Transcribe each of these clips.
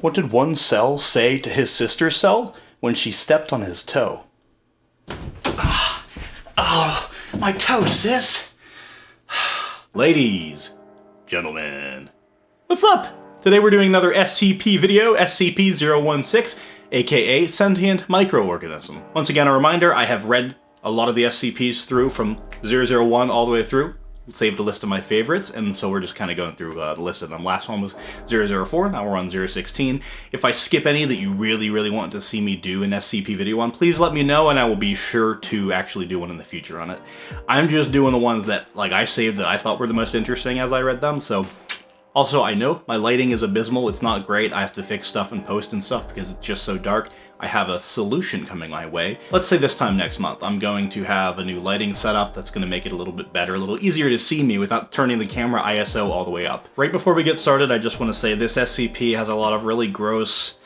What did one cell say to his sister's cell when she stepped on his toe? Oh, my toe, sis! Ladies, gentlemen, what's up? Today we're doing another SCP video, SCP-016, aka Sentient Microorganism. Once again, a reminder, I have read a lot of the SCPs through from 001 all the way through. Saved a list of my favorites, and so we're just kind of going through the list of them. Last one was 004, now we're on 016. If I skip any that you really want to see me do an SCP video on, please let me know and I will be sure to actually do one in the future on it. I'm just doing the ones that I saved that I thought were the most interesting as I read them, so... Also, I know my lighting is abysmal, it's not great, I have to fix stuff and post and stuff because it's just so dark. I have a solution coming my way. Let's say this time next month, I'm going to have a new lighting setup that's going to make it a little bit better, a little easier to see me without turning the camera ISO all the way up. Right before we get started, I just want to say this SCP has a lot of really gross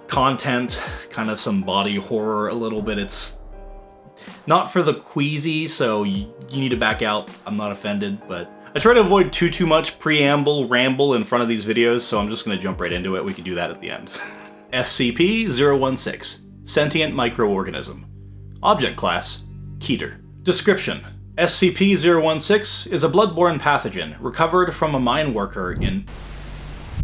content, kind of some body horror a little bit. It's not for the queasy, so you need to back out. I'm not offended, but I try to avoid too much preamble, ramble in front of these videos, so I'm just going to jump right into it. We can do that at the end. SCP-016, Sentient Microorganism. Object Class, Keter. Description: SCP-016 is a bloodborne pathogen recovered from a mine worker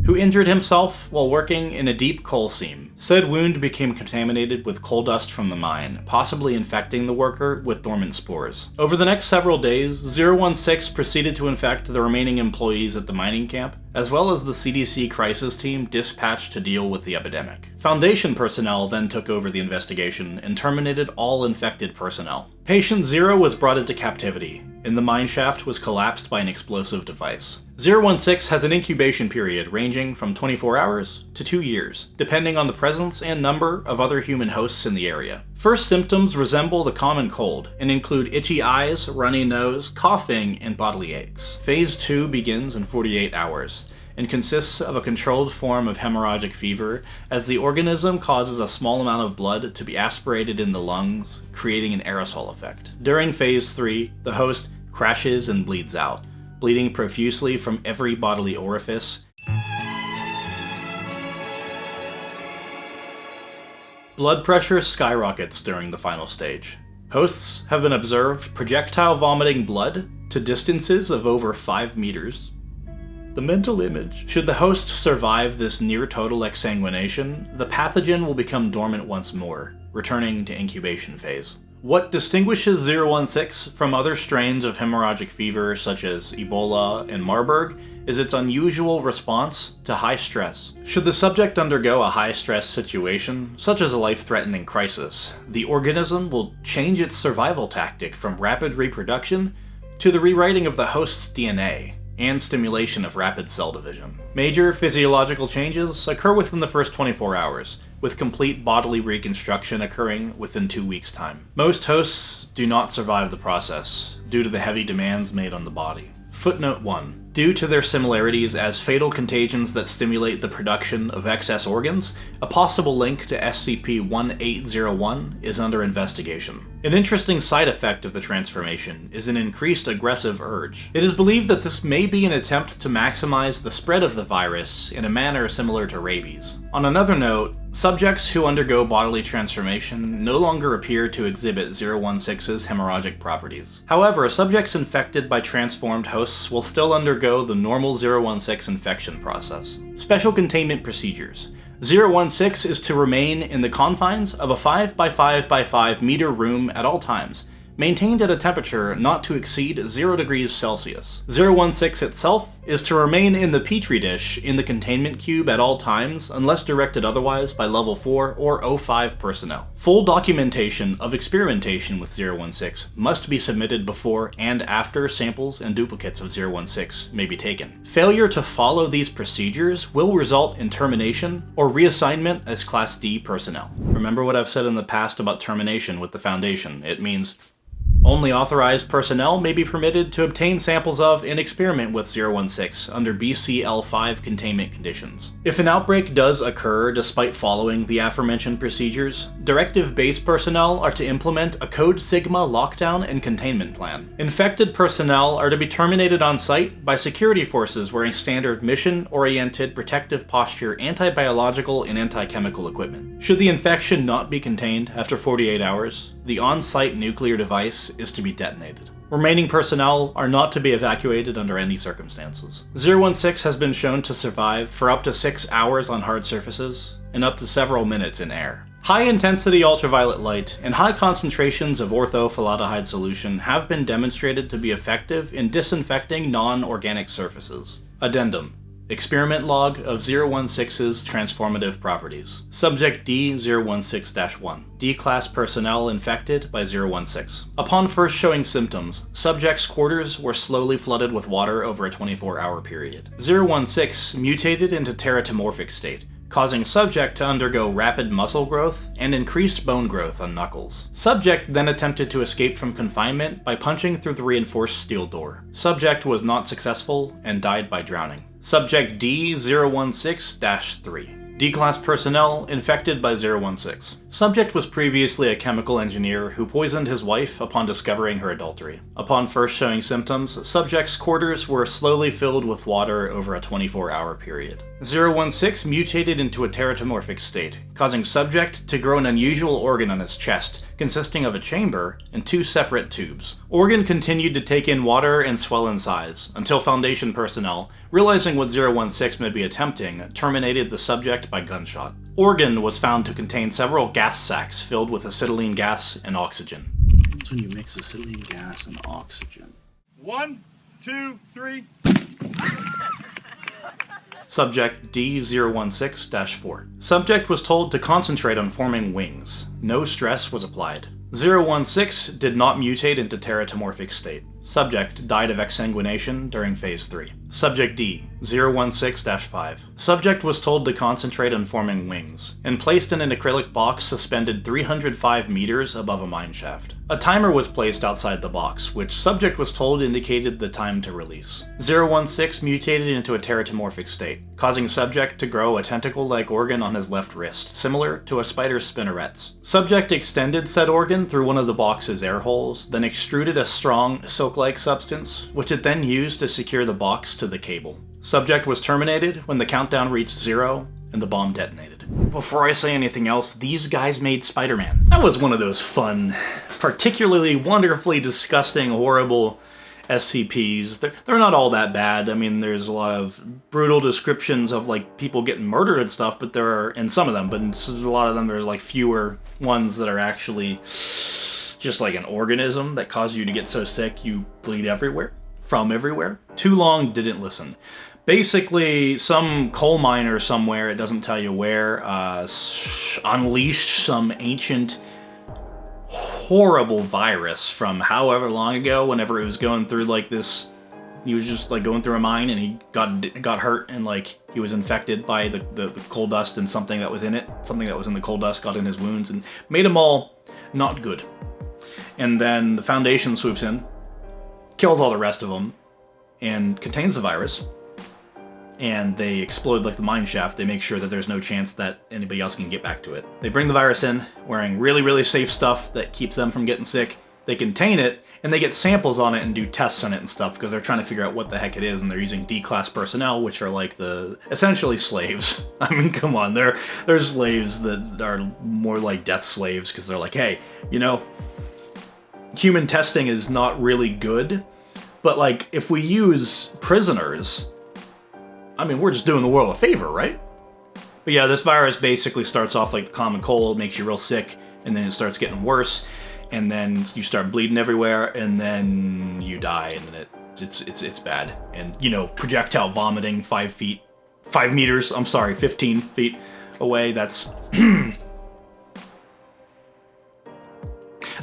who injured himself while working in a deep coal seam. Said wound became contaminated with coal dust from the mine, possibly infecting the worker with dormant spores. Over the next several days, 016 proceeded to infect the remaining employees at the mining camp, as well as the CDC crisis team dispatched to deal with the epidemic. Foundation personnel then took over the investigation and terminated all infected personnel. Patient 0 was brought into captivity, and the mine shaft was collapsed by an explosive device. 016 has an incubation period ranging from 24 hours to 2 years, depending on the presence and number of other human hosts in the area. First symptoms resemble the common cold and include itchy eyes, runny nose, coughing, and bodily aches. Phase 2 begins in 48 hours and consists of a controlled form of hemorrhagic fever, as the organism causes a small amount of blood to be aspirated in the lungs, creating an aerosol effect. During Phase 3, the host crashes and bleeds out, bleeding profusely from every bodily orifice. Blood pressure skyrockets during the final stage. Hosts have been observed projectile vomiting blood to distances of over 5 meters. The mental image. Should the host survive this near-total exsanguination, the pathogen will become dormant once more, returning to incubation phase. What distinguishes 016 from other strains of hemorrhagic fever such as Ebola and Marburg is its unusual response to high stress. Should the subject undergo a high-stress situation, such as a life-threatening crisis, the organism will change its survival tactic from rapid reproduction to the rewriting of the host's DNA and stimulation of rapid cell division. Major physiological changes occur within the first 24 hours, with complete bodily reconstruction occurring within 2 weeks' time. Most hosts do not survive the process due to the heavy demands made on the body. Footnote 1. Due to their similarities as fatal contagions that stimulate the production of excess organs, a possible link to SCP-1801 is under investigation. An interesting side effect of the transformation is an increased aggressive urge. It is believed that this may be an attempt to maximize the spread of the virus in a manner similar to rabies. On another note, subjects who undergo bodily transformation no longer appear to exhibit 016's hemorrhagic properties. However, subjects infected by transformed hosts will still undergo the normal 016 infection process. Special containment procedures. 016 is to remain in the confines of a 5 by 5 by 5 meter room at all times, maintained at a temperature not to exceed 0 degrees Celsius. 016 itself is to remain in the petri dish in the containment cube at all times unless directed otherwise by level 4 or 05 personnel. Full documentation of experimentation with 016 must be submitted before and after samples and duplicates of 016 may be taken. Failure to follow these procedures will result in termination or reassignment as Class D personnel. Remember what I've said in the past about termination with the Foundation. It means Only authorized personnel may be permitted to obtain samples of and experiment with 016 under BCL5 containment conditions. If an outbreak does occur despite following the aforementioned procedures, Directive Base personnel are to implement a Code Sigma lockdown and containment plan. Infected personnel are to be terminated on site by security forces wearing standard mission-oriented protective posture anti-biological and anti-chemical equipment. Should the infection not be contained after 48 hours, the on-site nuclear device is to be detonated. Remaining personnel are not to be evacuated under any circumstances. 016 has been shown to survive for up to 6 hours on hard surfaces and up to several minutes in air. High-intensity ultraviolet light and high concentrations of ortho-formaldehyde solution have been demonstrated to be effective in disinfecting non-organic surfaces. Addendum. Experiment log of 016's transformative properties. Subject D-016-1. D-class personnel infected by 016. Upon first showing symptoms, subject's quarters were slowly flooded with water over a 24-hour period. 016 mutated into teratomorphic state, causing subject to undergo rapid muscle growth and increased bone growth on knuckles. Subject then attempted to escape from confinement by punching through the reinforced steel door. Subject was not successful and died by drowning. Subject D-016-3. D-class personnel infected by 016. Subject was previously a chemical engineer who poisoned his wife upon discovering her adultery. Upon first showing symptoms, subject's quarters were slowly filled with water over a 24-hour period. 016 mutated into a teratomorphic state, causing subject to grow an unusual organ on his chest, consisting of a chamber and 2 separate tubes. Organ continued to take in water and swell in size, until Foundation personnel, realizing what 016 may be attempting, terminated the subject by gunshot. Organ was found to contain several gas sacs filled with acetylene gas and oxygen. That's when you mix acetylene gas and oxygen. 1, 2, 3. Subject D-016-4. Subject was told to concentrate on forming wings. No stress was applied. 016 did not mutate into teratomorphic state. Subject died of exsanguination during Phase 3. Subject D-016-5. Subject was told to concentrate on forming wings, and placed in an acrylic box suspended 305 meters above a mineshaft. A timer was placed outside the box, which subject was told indicated the time to release. 016 mutated into a teratomorphic state, causing subject to grow a tentacle-like organ on his left wrist, similar to a spider's spinnerets. Subject extended said organ through one of the box's air holes, then extruded a strong, silk-like substance, which it then used to secure the box to the cable. Subject was terminated when the countdown reached 0 and the bomb detonated. Before I say anything else, these guys made Spider-Man. That was one of those fun, particularly wonderfully disgusting, horrible SCPs. They're not all that bad. I mean, there's a lot of brutal descriptions of like people getting murdered and stuff, but there are, in some of them, but in a lot of them there's like fewer ones that are actually just like an organism that causes you to get so sick you bleed everywhere, from everywhere. Too long, didn't listen. Basically, some coal miner somewhere, it doesn't tell you where, unleashed some ancient, horrible virus from however long ago, whenever it was going through like this, he was just like going through a mine and he got hurt and like he was infected by the coal dust, and something that was in it, something that was in the coal dust got in his wounds and made them all not good. And then the Foundation swoops in, kills all the rest of them, and contains the virus. And they explode like the mine shaft. They make sure that there's no chance that anybody else can get back to it. They bring the virus in, wearing really, really safe stuff that keeps them from getting sick. They contain it, and they get samples on it and do tests on it and stuff because they're trying to figure out what the heck it is, and they're using D-class personnel, which are like essentially slaves. I mean, come on, they're slaves that are more like death slaves because they're like, hey, you know, human testing is not really good, but like if we use prisoners, I mean, we're just doing the world a favor, right? But yeah, this virus basically starts off like the common cold, makes you real sick, and then it starts getting worse, and then you start bleeding everywhere, and then you die, and then it's bad. And you know, projectile vomiting 15 feet away, that's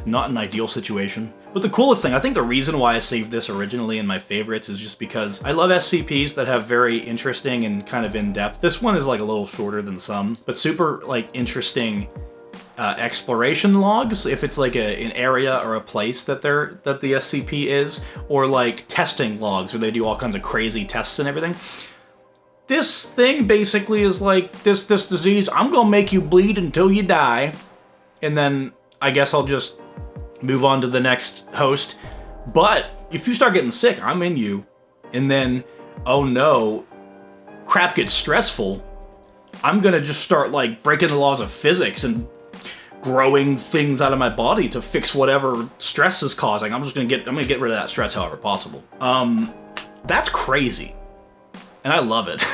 not an ideal situation. But the coolest thing, I think the reason why I saved this originally in my favorites is just because I love SCPs that have very interesting and kind of in-depth. This one is like a little shorter than some, but super like interesting exploration logs, if it's like an area or a place that the SCP is, or like testing logs where they do all kinds of crazy tests and everything. This thing basically is like, this disease, I'm gonna make you bleed until you die, and then I guess I'll just move on to the next host. But if you start getting sick, I'm in you. And then, oh no, crap gets stressful. I'm gonna just start like breaking the laws of physics and growing things out of my body to fix whatever stress is causing. I'm gonna get rid of that stress however possible. That's crazy. And I love it.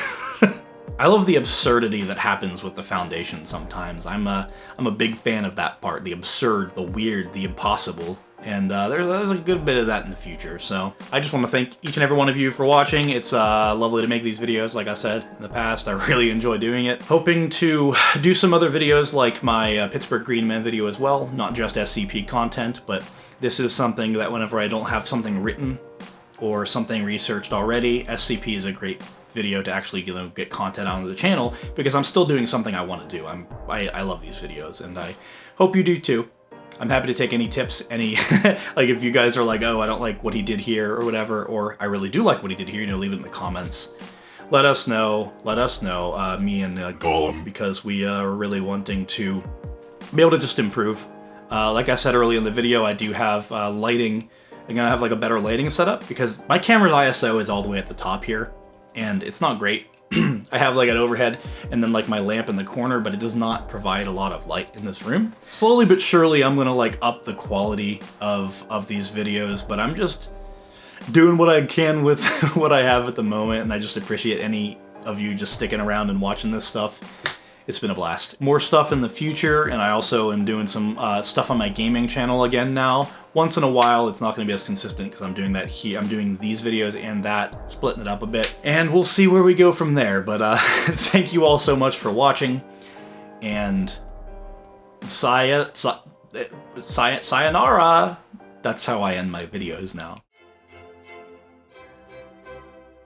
I love the absurdity that happens with the Foundation sometimes. I'm a big fan of that part, the absurd, the weird, the impossible. And there's a good bit of that in the future. So I just want to thank each and every one of you for watching. It's lovely to make these videos, like I said in the past. I really enjoy doing it. Hoping to do some other videos like my Pittsburgh Green Man video as well. Not just SCP content, but this is something that whenever I don't have something written or something researched already, SCP is a great video to actually get content onto the channel, because I'm still doing something I want to do. I love these videos, and I hope you do too. I'm happy to take any tips, any, like if you guys are like, oh, I don't like what he did here or whatever, or I really do like what he did here, leave it in the comments. Let us know, me and Golem, because we are really wanting to be able to just improve. Like I said earlier in the video, I do have lighting. I'm gonna have like a better lighting setup, because my camera's ISO is all the way at the top here, and it's not great. I have like an overhead and then like my lamp in the corner, but it does not provide a lot of light in this room. Slowly but surely I'm gonna like up the quality of these videos, but I'm just doing what I can with what I have at the moment, and I just appreciate any of you just sticking around and watching this stuff. It's been a blast. More stuff in the future, and I also am doing some stuff on my gaming channel again now. Once in a while, it's not going to be as consistent because I'm doing that here. I'm doing these videos and that, splitting it up a bit, and we'll see where we go from there. But thank you all so much for watching, and sayonara. That's how I end my videos now.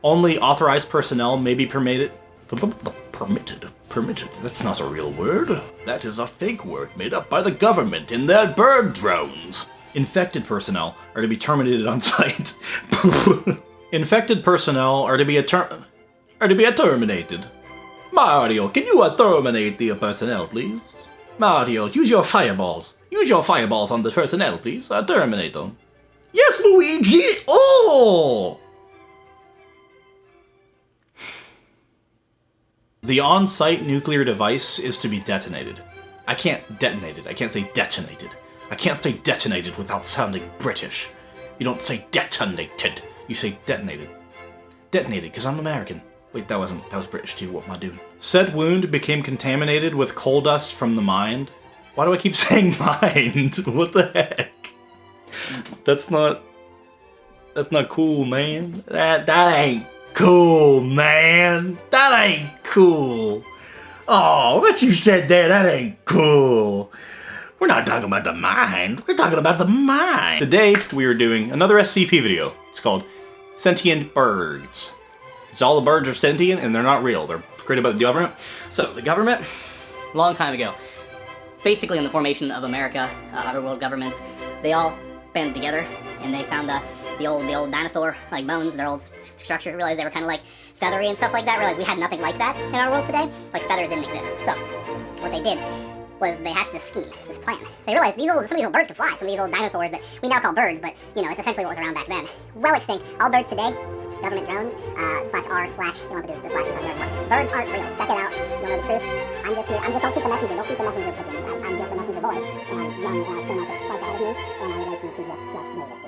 Only authorized personnel may be permitted. Permitted. That's not a real word. That is a fake word made up by the government in their bird drones. Infected personnel are to be terminated on site. Infected personnel are to be terminated. Mario, can you terminate the personnel, please? Mario, use your fireballs. Use your fireballs on the personnel, please. Terminate them. Yes, Luigi! Oh! The on-site nuclear device is to be detonated. I can't detonate it. I can't say detonated. I can't say detonated without sounding British. You don't say detonated. You say detonated. Detonated, because I'm American. Wait, that was British too. What am I doing? Said wound became contaminated with coal dust from the mind. Why do I keep saying mind? What the heck? That's not cool, man. That ain't cool, man. That ain't cool. Oh, what you said there, that ain't cool. We're not talking about the mind. We're talking about the mind. Today, we are doing another SCP video. It's called Sentient Birds. It's all the birds are sentient and they're not real. They're created by the government. So the government, long time ago, basically in the formation of America, other world governments, they all banded together and they found the old dinosaur like bones, their old structure. Realized they were kind of like feathery and stuff like that. Realized we had nothing like that in our world today. Like feathers didn't exist. So what they did was they hatched this scheme, this plan. They realized some of these old birds could fly. Some of these old dinosaurs that we now call birds, but you know it's essentially what was around back then. Well extinct. All birds today, government drones, /r/ you don't have to do the slashes on there anymore. Birds aren't real. Check it out. You'll know the truth. I'm just here. Don't keep the messenger. Don't keep the messenger cooking. I'm just a messenger boy, and young, still not quite ahead of me, and I would like you to just know this.